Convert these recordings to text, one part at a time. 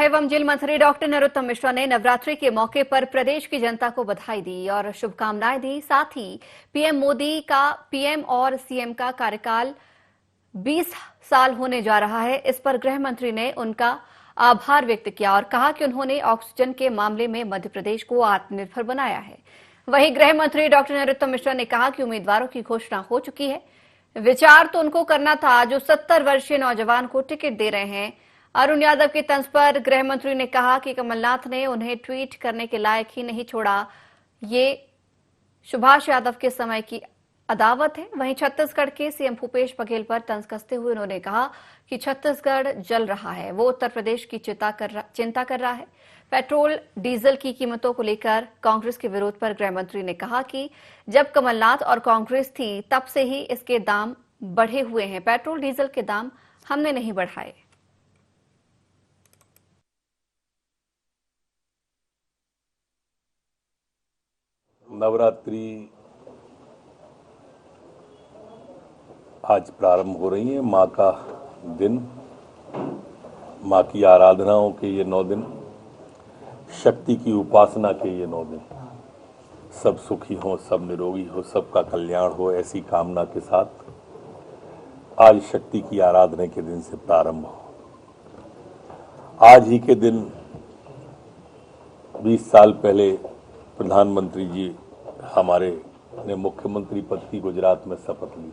गृह एवं जेल मंत्री डॉक्टर नरोत्तम मिश्रा ने नवरात्रि के मौके पर प्रदेश की जनता को बधाई दी और शुभकामनाएं दी। साथ ही पीएम मोदी का पीएम और सीएम का कार्यकाल 20 साल होने जा रहा है। इस पर गृह मंत्री ने उनका आभार व्यक्त किया और कहा कि उन्होंने ऑक्सीजन के मामले में मध्य प्रदेश को आत्मनिर्भर बनाया है। वहीं गृह मंत्री डॉक्टर नरोत्तम मिश्रा ने कहा कि उम्मीदवारों की घोषणा हो चुकी है। विचार तो उनको करना था जो 70 वर्षीय नौजवान को टिकट दे रहे हैं। अरुण यादव के तंज पर गृह मंत्री ने कहा कि कमलनाथ ने उन्हें ट्वीट करने के लायक ही नहीं छोड़ा। ये सुभाष यादव के समय की अदावत है। वहीं छत्तीसगढ़ के सीएम भूपेश बघेल पर तंज कसते हुए उन्होंने कहा कि छत्तीसगढ़ जल रहा है, वो उत्तर प्रदेश की चिंता कर रहा है। पेट्रोल डीजल की कीमतों को लेकर कांग्रेस के विरोध पर गृह मंत्री ने कहा कि जब कमलनाथ और कांग्रेस थी तब से ही इसके दाम बढ़े हुए हैं। पेट्रोल डीजल के दाम हमने नहीं बढ़ाए। नवरात्रि आज प्रारंभ हो रही है। माँ का दिन, माँ की आराधनाओं के ये 9 दिन, शक्ति की उपासना के ये 9 दिन, सब सुखी हो, सब निरोगी हो, सबका कल्याण हो, ऐसी कामना के साथ आज शक्ति की आराधना के दिन से प्रारंभ हो। आज ही के दिन 20 साल पहले प्रधानमंत्री जी हमारे ने मुख्यमंत्री पद की गुजरात में शपथ ली थी।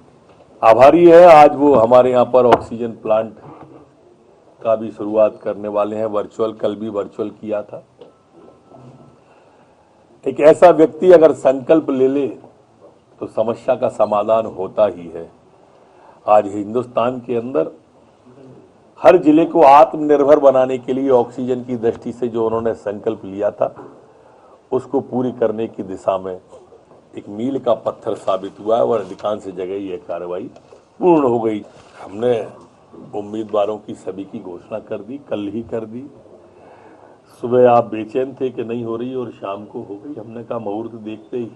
आभारी है, आज वो हमारे यहाँ पर ऑक्सीजन प्लांट का भी शुरुआत करने वाले हैं। वर्चुअल, कल भी वर्चुअल किया था। एक ऐसा व्यक्ति अगर संकल्प ले ले तो समस्या का समाधान होता ही है। आज हिंदुस्तान के अंदर हर जिले को आत्मनिर्भर बनाने के लिए ऑक्सीजन की दृष्टि से जो उन्होंने संकल्प लिया था, उसको पूरी करने की दिशा में एक मील का पत्थर साबित हुआ है और अधिकांश जगह ये कार्रवाई पूर्ण हो गई। हमने उम्मीदवारों की सभी की घोषणा कर दी, कल ही कर दी। सुबह आप बेचैन थे कि नहीं हो रही और शाम को हो गई। हमने कहा मुहूर्त देखते ही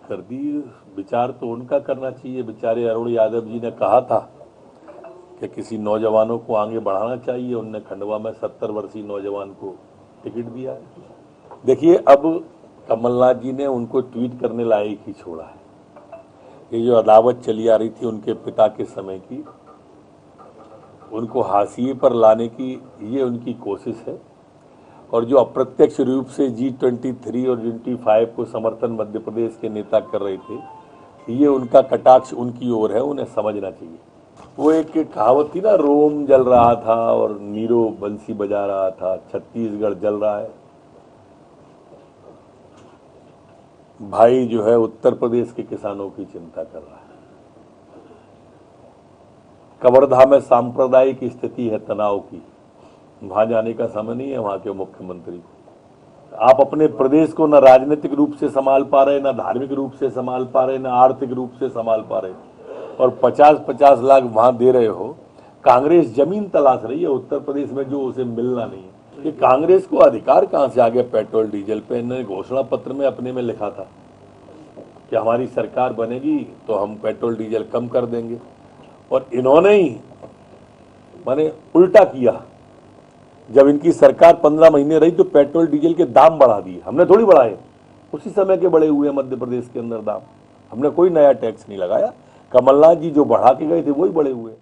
कर दी। विचार तो उनका करना चाहिए। बेचारे अरुण यादव जी ने कहा था कि किसी नौजवानों को आगे बढ़ाना चाहिए। उनने खंडवा में 70 वर्षीय नौजवान को टिकट दिया है। देखिए, अब कमलनाथ जी ने उनको ट्वीट करने लायक ही छोड़ा है। ये जो अदावत चली आ रही थी उनके पिता के समय की, उनको हाशिए पर लाने की ये उनकी कोशिश है। और जो अप्रत्यक्ष रूप से G23 और G25 को समर्थन मध्य प्रदेश के नेता कर रहे थे, ये उनका कटाक्ष उनकी ओर है, उन्हें समझना चाहिए। वो एक कहावत थी ना, रोम जल रहा था और नीरो बंसी बजा रहा था, छत्तीसगढ़ जल रहा है। भाई जो है उत्तर प्रदेश के किसानों की चिंता कर रहा है। कवर्धा में सांप्रदायिक स्थिति है तनाव की, वहां जाने का समय नहीं है वहां के मुख्यमंत्री को। आप अपने प्रदेश को न राजनीतिक रूप से संभाल पा रहे, न धार्मिक रूप से संभाल पा रहे, न आर्थिक रूप से संभाल पा रहे, और 50-50 लाख वहां दे रहे हो। कांग्रेस जमीन तलाश रही है उत्तर प्रदेश में जो उसे मिलना नहीं है। कि कांग्रेस को अधिकार कहां से आ गया पेट्रोल डीजल पे? इन्होंने घोषणा पत्र में अपने में लिखा था कि हमारी सरकार बनेगी तो हम पेट्रोल डीजल कम कर देंगे, और इन्होंने ही माने उल्टा किया। जब इनकी सरकार 15 महीने रही तो पेट्रोल डीजल के दाम बढ़ा दिए। हमने थोड़ी बढ़ाए, उसी समय के बढ़े हुए मध्य प्रदेश के अंदर दाम। हमने कोई नया टैक्स नहीं लगाया। कमलनाथ जी जो बढ़ा के गए थे वही बढ़े हुए।